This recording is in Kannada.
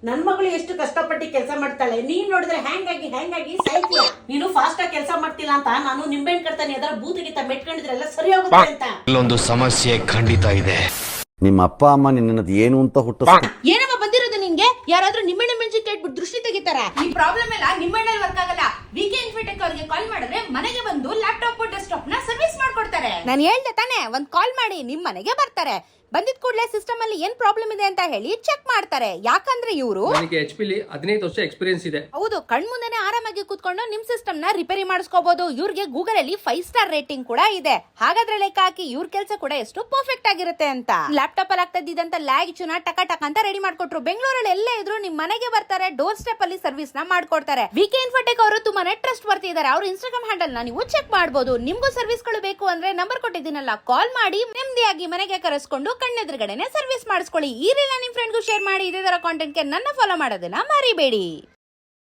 ನನ್ ಮಗಳು ಎಷ್ಟು ಕಷ್ಟಪಟ್ಟು ಕೆಲಸ ಮಾಡ್ತಾಳೆ, ನೀನ್ ನೋಡಿದ್ರೆ ಹ್ಯಾಂಗ್ ಆಗಿ ಸಾಯ್ತೀಯ. ನೀನು ಫಾಸ್ಟ್ ಆಗಿ ಕೆಲಸ ಮಾಡ್ತಿಲ್ಲ ಅಂತ ನಾನು ನಿಂಬೆಹಣ್ಣು ಕಟ್ತಾನೆ ಅದರ ಬೂತಿಗಿತ್ತ ಮೆಟ್ಕೊಂಡಿದ್ರೆ ಎಲ್ಲ ಸರಿ ಹೋಗುತ್ತೆ ಅಂತ. ಇಲ್ಲೊಂದು ಸಮಸ್ಯೆ ಖಂಡಿತ ಇದೆ. ನಿಮ್ಮ ಅಪ್ಪ ಅಮ್ಮ ನಿನ್ನದು ಏನು ಅಂತ ಏನಮ್ಮ ಬಂದಿರೋದು ನಿನ್ಗೆ? ಯಾರಾದ್ರೂ ನಿಮ್ಮೆಣ್ಣೆ ಮೆಣಸಿನಕಾಯಿ ಇಟ್ಬಿಟ್ಟು ದೃಷ್ಟಿ ತೆಗಿತಾರ? ಈ ಪ್ರಾಬ್ಲಮ್ ಎಲ್ಲ ನಿಮ್ಮೆಣ್ಣೆ ವರ್ಕ್ ಆಗಲ್ಲ. ವಿಕೆ ಇನ್ಫಿಟೆಕ್ ಅವರಿಗೆ ಕಾಲ್ ಮಾಡಿದ್ರೆ ಮನೆಗೆ ಬಂದು ಲ್ಯಾಪ್ಟಾಪ್ ಡೆಸ್ಕ್ಟಾಪ್ ನ ಸರ್ವಿಸ್ ಮಾಡ್ಕೊಡ್ತಾರೆ. ನಾನು ಹೇಳ್ದೆ ತಾನೆ, ಒಂದ್ ಕಾಲ್ ಮಾಡಿ ನಿಮ್ ಮನೆಗೆ ಬರ್ತಾರೆ. ಬಂದಿದ್ ಕೂಡಲೇ ಸಿಸ್ಟಮ್ ಅಲ್ಲಿ ಏನ್ ಪ್ರಾಬ್ಲಮ್ ಇದೆ ಅಂತ ಹೇಳಿ ಚೆಕ್ ಮಾಡ್ತಾರೆ. ಯಾಕಂದ್ರೆ ಇವರು HP 15 ವರ್ಷ ಎಕ್ಸ್ಪೀರಿಯನ್ಸ್ ಇದೆ. ಹೌದು, ಕಣ್ಮುಂದೆನೆ ಆರಾಮಾಗಿ ಕೂತ್ಕೊಂಡು ನಿಮ್ ಸಿಸ್ಟಮ್ ನ ರಿಪೇರಿ ಮಾಡಿಸ್ಕೋಬಹುದು. ಇವ್ರಿಗೆ ಗೂಗಲ್ ಅಲ್ಲಿ 5 ಸ್ಟಾರ್ ರೇಟಿಂಗ್ ಕೂಡ ಇದೆ. ಹಾಗಾದ್ರೆ ಲೆಕ್ಕ ಹಾಕಿ ಇವ್ರ ಕೆಲಸ ಕೂಡ ಎಷ್ಟು ಪರ್ಫೆಕ್ಟ್ ಆಗಿರುತ್ತೆ ಅಂತ. ಲ್ಯಾಪ್ಟಾಪ್ ಅಲ್ಲಿ ಆಗ್ತಾ ಇದ್ದಂತ ಲ್ಯಾಗ್ ಚುನ ಟಕ ಟಕ ಅಂತ ರೆಡಿ ಮಾಡ್ಕೊಟ್ರು. ಬೆಂಗಳೂರಲ್ಲಿ ಎಲ್ಲೇ ಇದ್ರು ನಿಮ್ ಮನೆಗೆ ಬರ್ತಾರೆ, ಡೋರ್ ಸ್ಟೆಪ್ ಅಲ್ಲಿ ಸರ್ವಿಸ್ ನ ಮಾಡ್ಕೊಡ್ತಾರೆ. ವಿಕೆ ಇನ್ಫೋಟೆಕ್ ಅವರು ತುಂಬಾನೇ ಟ್ರಸ್ಟ್ ಬರ್ತಿದ್ದಾರೆ. ಅವ್ರ ಇನ್ಸ್ಟಾಗ್ರಾಮ್ ಹ್ಯಾಂಡಲ್ ನ ನೀವು ಚೆಕ್ ಮಾಡಬಹುದು. ನಿಮ್ಗೂ ಸರ್ವಿಸ್ ಗಳು ಬೇಕು ಅಂದ್ರೆ ನಂಬರ್ ಕೊಟ್ಟಿದ್ದೀನಲ್ಲ, ಕಾಲ್ ಮಾಡಿ ನೆಮ್ಮದಿಯಾಗಿ ಮನೆಗೆ ಕರೆಸ್ಕೊಂಡು ಕಣ್ಣೆದುರುಗಡೆನೆ ಸರ್ವಿಸ್ ಮಾಡಿಸ್ಕೊಳ್ಳಿ. ಈ ರೀಲ್ ನಿಮ್ ಫ್ರೆಂಡ್ಗೂ ಶೇರ್ ಮಾಡಿ. ಇದೇ ತರ ಕಾಂಟೆಂಟ್ ಗೆ ನನ್ನ ಫಾಲೋ ಮಾಡೋದನ್ನ ಮರಿಬೇಡಿ.